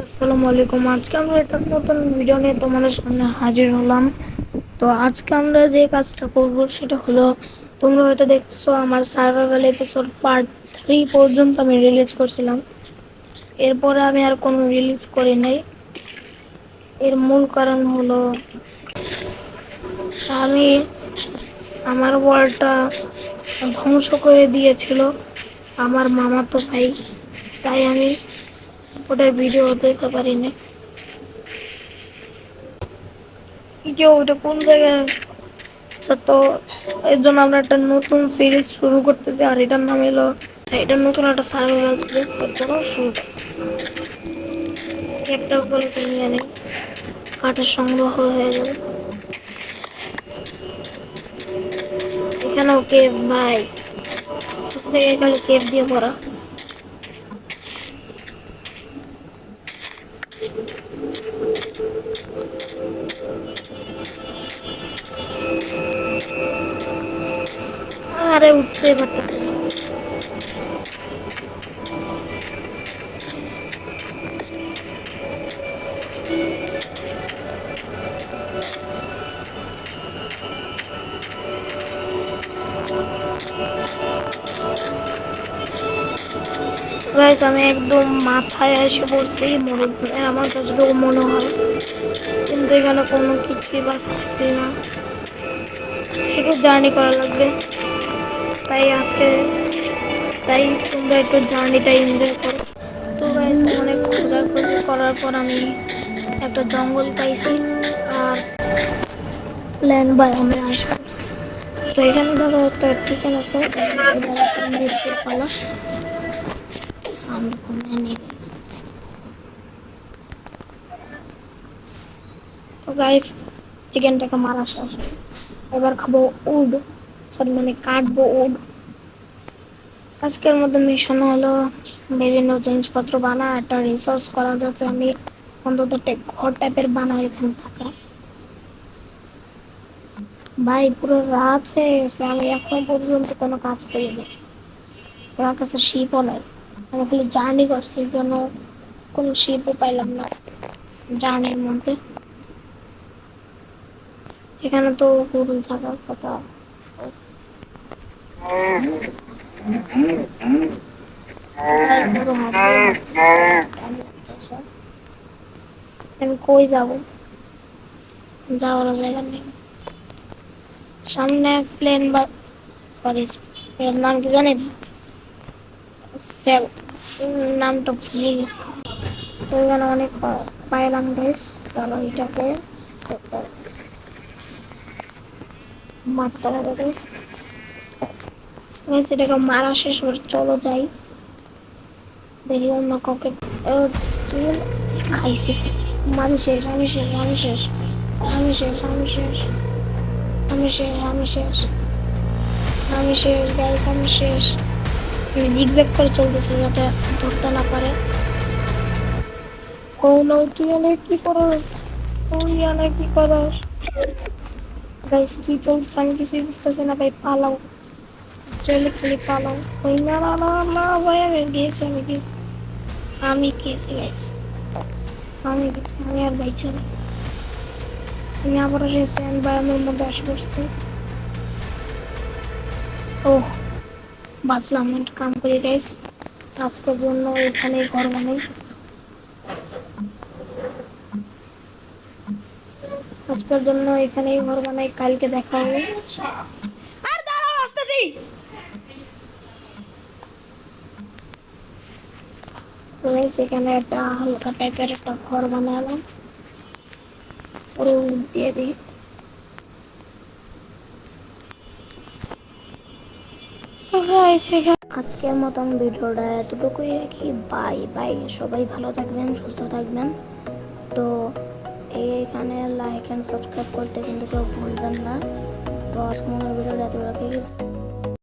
আসসালামু আলাইকুম। আজকে আমরা একটা নতুন ভিডিও নিয়ে তোমাদের সামনে হাজির হলাম। তো আজকে আমরা যে কাজটা করব সেটা হলো, তোমরা হয়তো দেখছো আমার সার্ভাইভাল এপিসোড পার্ট 3 পর্যন্ত আমি রিলিজ করছিলাম। এরপরে আমি আর কোনো রিলিজ করি নাই। এর মূল কারণ হলো আমি আমার ওয়ার্ল্ডটা ধ্বংস করে দিয়েছিল আমার মামাতো ভাই, তাই আমি ওটার ভিডিও দিতে পারি না। ভিডিও ওটা কোন জায়গায়, আচ্ছা, তো এর জন্য আমরা একটা নতুন সিরিজ শুরু করতেছি, আর এটার নাম হলো, এটার নতুন একটা সার্ভাইভাল সিরিজ। তো চলো শুরু করি। একটা উপরে নিয়ে নেই, কাঠের সংগ্রহ হয়ে যাবে। এখানেও কেভ ভাই, সব জায়গায় খালি কেভ দিয়ে ভরা। আরে উঠতে পারতেছি না। গাইস, আমি একদম মাথায় এসে পড়ছি মরুভূমি, আমার যতটুকু মনে হয়, কিন্তু এখানে কোনো কিছুই পাচ্ছি না। একটু জার্নি করা লাগবে, তাই আজকে, তাই তোমরা একটু জার্নিটা এনজয় করো। তো গাইস, অনেক খোঁজাখুঁজি করার পর আমি একটা জঙ্গল পাইছি, আর প্ল্যান বায়ামে আসা। তো এখানে ধরো একটা চিকেন আছে, এবার একটা মৃত্যুর পালা সামনে কমে নিয়ে। তো গাইস, চিকেনটাকে মারা শেষ, এবার খাবো উড, সরি মানে কাটবো উড। আজকের মধ্যে মিশন হলো বিভিন্ন জিনিসপত্র বানা, একটা রিসার্চ করা যাচ্ছে আমি অন্তত একটা ঘর টাইপের বানাই এখানে থাকা। ভাই পুরো রাত হয়ে গেছে, আমি এখনো পর্যন্ত কোনো কাজ করিনি। আমার কাছে শিপও নাই, আমি খালি জার্নি করছি, কোনো শিপও পাইলাম না জার্নির মধ্যে। এখানে তো পুতুল থাকার কথা। গাইস বড় হাত দিয়ে ঘুরতেছে, তাই এত টাইম লাগতেছে। আমি কই যাব, যাওয়ার জায়গা নেই। সামনে প্লেন বা, সরি, এর নাম কি জানেন? সেল, নামটা ভুলে গেছি। তো এখানে অনেক পাইলাম গাইস, তাহলে এটাকে করতে হবে, মারতে হবে গাইস। গাইস এটাকে মারা শেষ করে চলো যাই, দেখি অন্য কাউকে। স্কিল খাইছি, আমি শেষ, আমি শেষ, আমি শেষ, আমি শেষ, আমি শেষ, আমি শেষ, আমি শেষ, আমি শেষ গাইস, আমি শেষ। আমি জিগজ্যাগ করে চলতেছি যাতে ধরতে না পারে। ও নো, তুই অনেক কি করাস, তুই অনেক কি করাস। গাইস কি চলতেছে আমি কিছুই বুঝতেছি না ভাই, পালাও, চলে খালি পালাও। ওই না না না না ভাই, আমি গেছি, আমি গেছি, আমি গেছি গাইস, আমি গেছি, আমি আর বাইচে না। আমি আবার সেই স্যান্ড বায়ামের মধ্যে আসে পড়ছি। ও বাঁচলাম, একটা কাম করি গাইস, আজকের জন্য এখানেই ঘর বানাই, আজকের জন্য এখানেই ঘর বানাই, কালকে দেখা হবে। আর দাঁড়াও, আসতেছি। তো গাইস এখানে একটা হালকা টাইপের একটা ঘর বানালাম, পুরো দিয়ে দিই। আজকের মতন ভিডিওটা এতটুকুই রাখি, বাই বাই। সবাই ভালো থাকবেন, সুস্থ থাকবেন। তো এইখানে লাইক অ্যান্ড সাবস্ক্রাইব করতে কিন্তু কেউ ভুলবেন না। তো আজকে মনে ভিডিওটা এত রাখি।